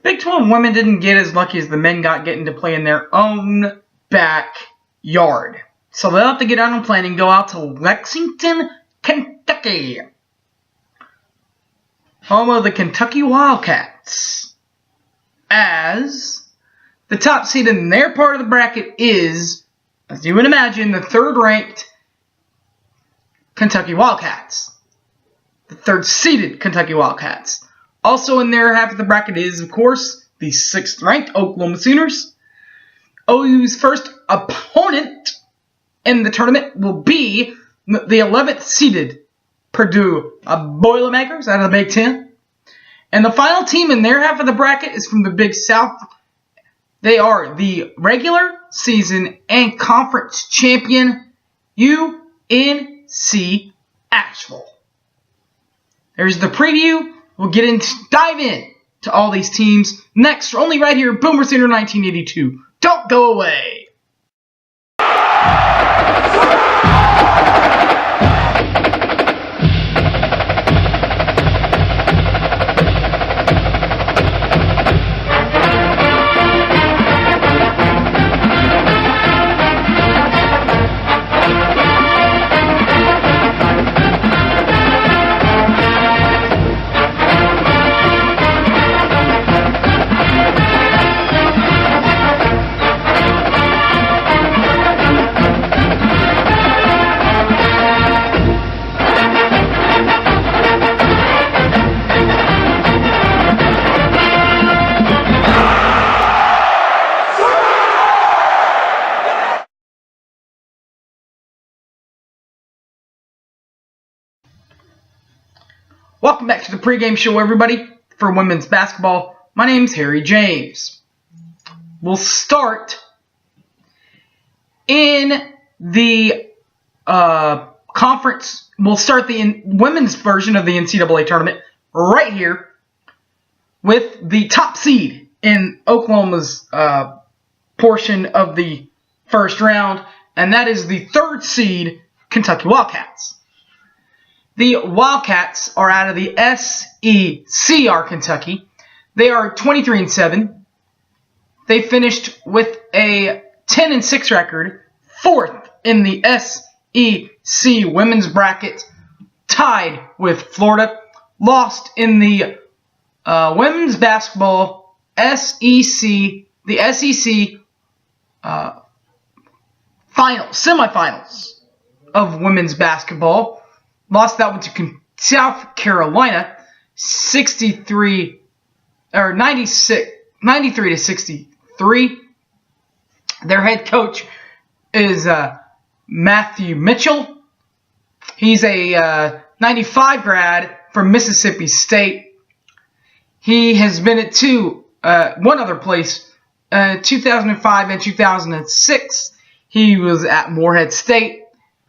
Big 12 women didn't get as lucky as the men got getting to play in their own backyard. So they'll have to get out on a plane and go out to Lexington, Kentucky, home of the Kentucky Wildcats, as the top seed in their part of the bracket is, as you would imagine, the third-ranked Kentucky Wildcats. The third-seeded Kentucky Wildcats. Also in their half of the bracket is, of course, the sixth-ranked Oklahoma Sooners. OU's first opponent in the tournament will be the 11th-seeded Purdue Boilermakers out of the Big Ten. And the final team in their half of the bracket is from the Big South. They are the regular season and conference champion UNC Asheville. There's the preview. We'll dive in to all these teams next, only right here, Boomer Sooner 1982. Don't go away. Welcome back to the pregame show, everybody, for women's basketball. My name's Harry James. We'll start in the conference. We'll start the women's version of the NCAA tournament right here with the top seed in Oklahoma's portion of the first round, and that is the third seed Kentucky Wildcats. The Wildcats are out of the SEC, Kentucky. They are 23-7. They finished with a 10-6 record, fourth in the SEC women's bracket, tied with Florida. Lost in the women's basketball semifinals of women's basketball. Lost that one to South Carolina, 93 to 63. Their head coach is Matthew Mitchell. He's a 95 grad from Mississippi State. He has been at one other place, 2005 and 2006. He was at Morehead State.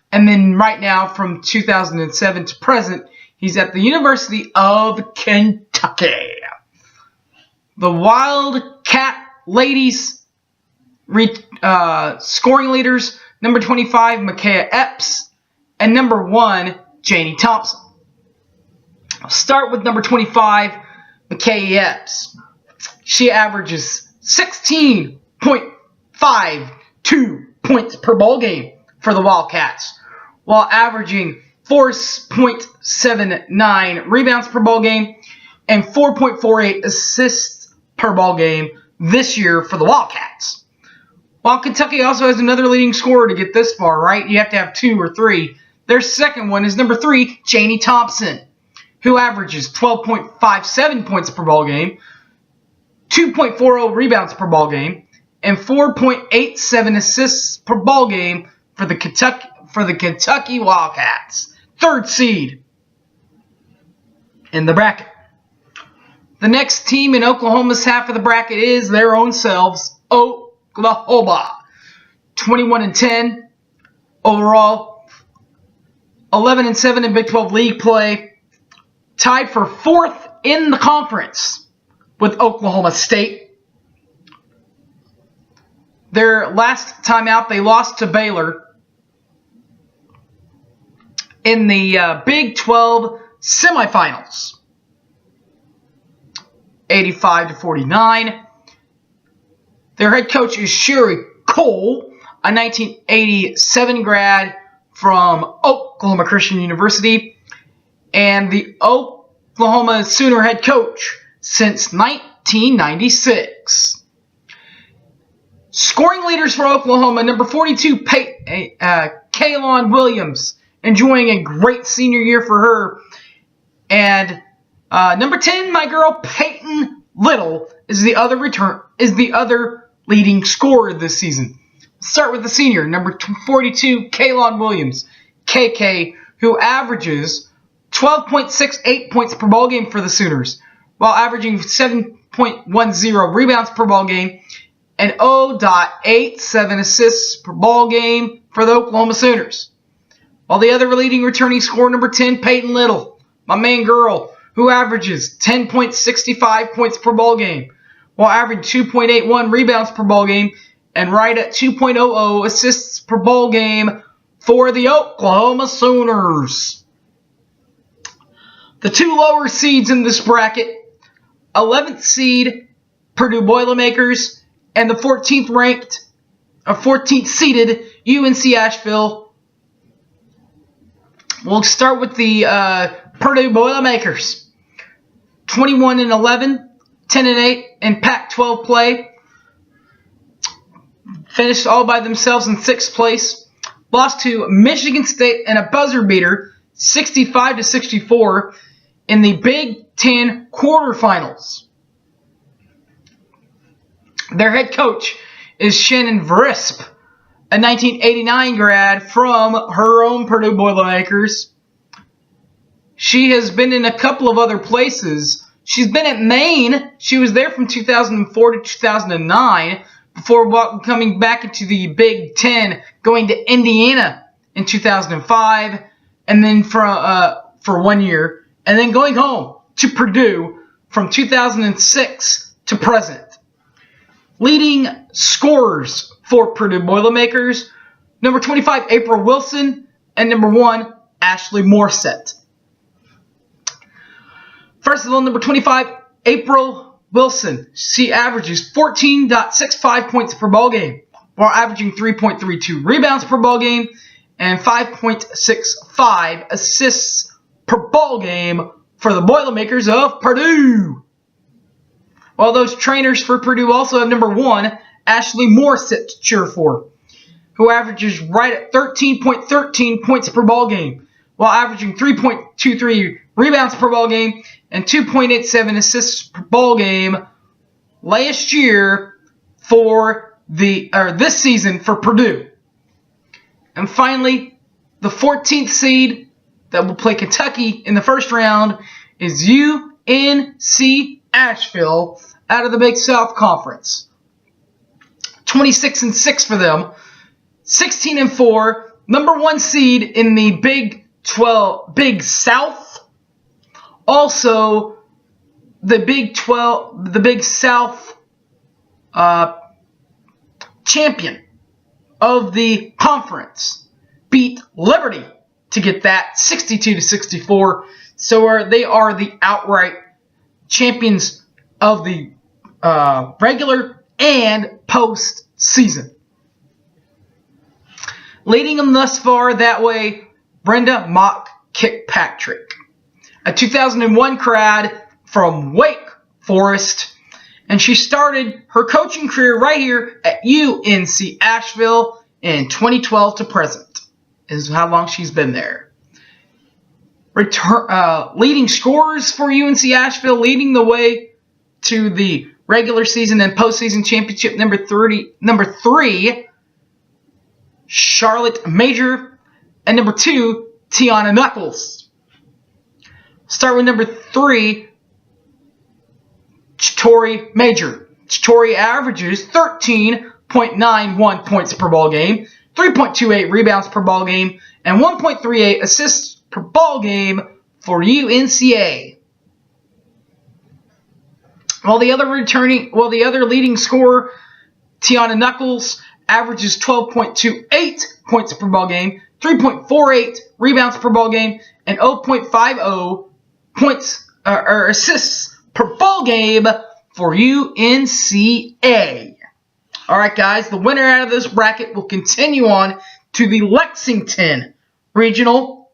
And then right now, from 2007 to present, he's at the University of Kentucky. The Wildcat ladies, scoring leaders, number 25, Micaiah Epps, and number 1, Janie Thompson. I'll start with number 25, Micaiah Epps. She averages 16.52 points per ball game for the Wildcats, while averaging 4.79 rebounds per ball game and 4.48 assists per ball game this year for the Wildcats. While Kentucky also has another leading scorer to get this far, right? You have to have 2 or 3. Their second one is number 3, Janie Thompson, who averages 12.57 points per ball game, 2.40 rebounds per ball game, and 4.87 assists per ball game for the Kentucky Wildcats, third seed in the bracket. The next team in Oklahoma's half of the bracket is their own selves, Oklahoma. 21-10 overall, 11-7 in Big 12 league play, tied for fourth in the conference with Oklahoma State. Their last time out, they lost to Baylor in the Big 12 semifinals. 85-49. Their head coach is Sherry Cole, a 1987 grad from Oklahoma Christian University, and the Oklahoma Sooner head coach since 1996. Scoring leaders for Oklahoma, number 42, Kaylon Williams, enjoying a great senior year for her. And number 10, my girl Peyton Little is the other leading scorer this season. Let's start with the senior, number 42, Kaylon Williams, KK, who averages 12.68 points per ball game for the Sooners, while averaging 7.10 rebounds per ball game and 0.87 assists per ball game for the Oklahoma Sooners. While the other leading returning scorer, number 10, Peyton Little, my main girl, who averages 10.65 points per ball game, while averaging 2.81 rebounds per ball game and right at 2.00 assists per ball game for the Oklahoma Sooners. The two lower seeds in this bracket, 11th seed Purdue Boilermakers and the 14th seeded UNC Asheville. We'll start with the Purdue Boilermakers. 21-11, 10-8 in Pac-12 play. Finished all by themselves in 6th place. Lost to Michigan State in a buzzer beater, 65-64 in the Big Ten quarterfinals. Their head coach is Shannon Vrisp, a 1989 grad from her own Purdue Boilermakers. She has been in a couple of other places. She's been at Maine. She was there from 2004 to 2009 before coming back into the Big Ten, going to Indiana in 2005, and then for 1 year, and then going home to Purdue from 2006 to present. Leading scorers for Purdue Boilermakers, number 25, April Wilson, and number 1, Ashley Morissette. First of all, number 25, April Wilson. She averages 14.65 points per ball game, while averaging 3.32 rebounds per ball game and 5.65 assists per ball game for the Boilermakers of Purdue. While those trainers for Purdue also have number 1, Ashley Morissette to cheer for, who averages right at 13.13 points per ball game, while averaging 3.23 rebounds per ball game and 2.87 assists per ball game last year for this season for Purdue. And finally, the 14th seed that will play Kentucky in the first round is UNC Asheville out of the Big South Conference. 26-6 for them. 16-4, number 1 seed in the Big South. Also, the Big South champion of the conference beat Liberty to get that 62-64. So they are the outright champions of the regular and postseason. Leading them thus far that way, Brenda Mock Kirkpatrick, a 2001 grad from Wake Forest, and she started her coaching career right here at UNC Asheville in 2012 to present, is how long she's been there. Leading scorers for UNC Asheville, leading the way to the regular season and postseason championship, number 3, Charlotte Major, and number 2, Tiana Knuckles. Start with number 3, Tori Major. Tori averages 13.91 points per ball game, 3.28 rebounds per ball game, and 1.38 assists per ball game for UNCA. While the other leading scorer, Tiana Knuckles, averages 12.28 points per ball game, 3.48 rebounds per ball game, and 0.50 points or assists per ball game for UNCA. All right, guys, the winner out of this bracket will continue on to the Lexington Regional.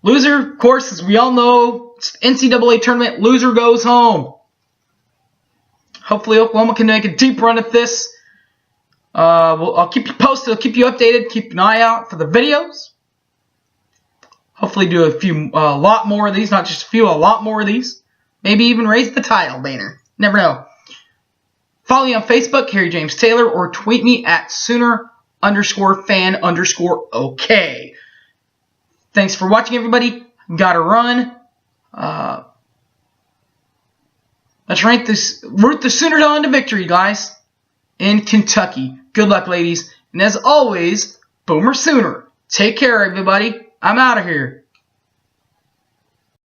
Loser, of course, as we all know, it's the NCAA tournament. Loser goes home. Hopefully, Oklahoma can make a deep run at this. I'll keep you posted. I'll keep you updated. Keep an eye out for the videos. Hopefully, do a lot more of these. Not just a few, a lot more of these. Maybe even raise the title banner. Never know. Follow me on Facebook, Harry James Taylor, or tweet me at Sooner_fan_OK. Thanks for watching, everybody. Gotta run. Let's root the Sooners on to victory, guys, in Kentucky. Good luck, ladies. And as always, Boomer Sooner. Take care, everybody. I'm out of here.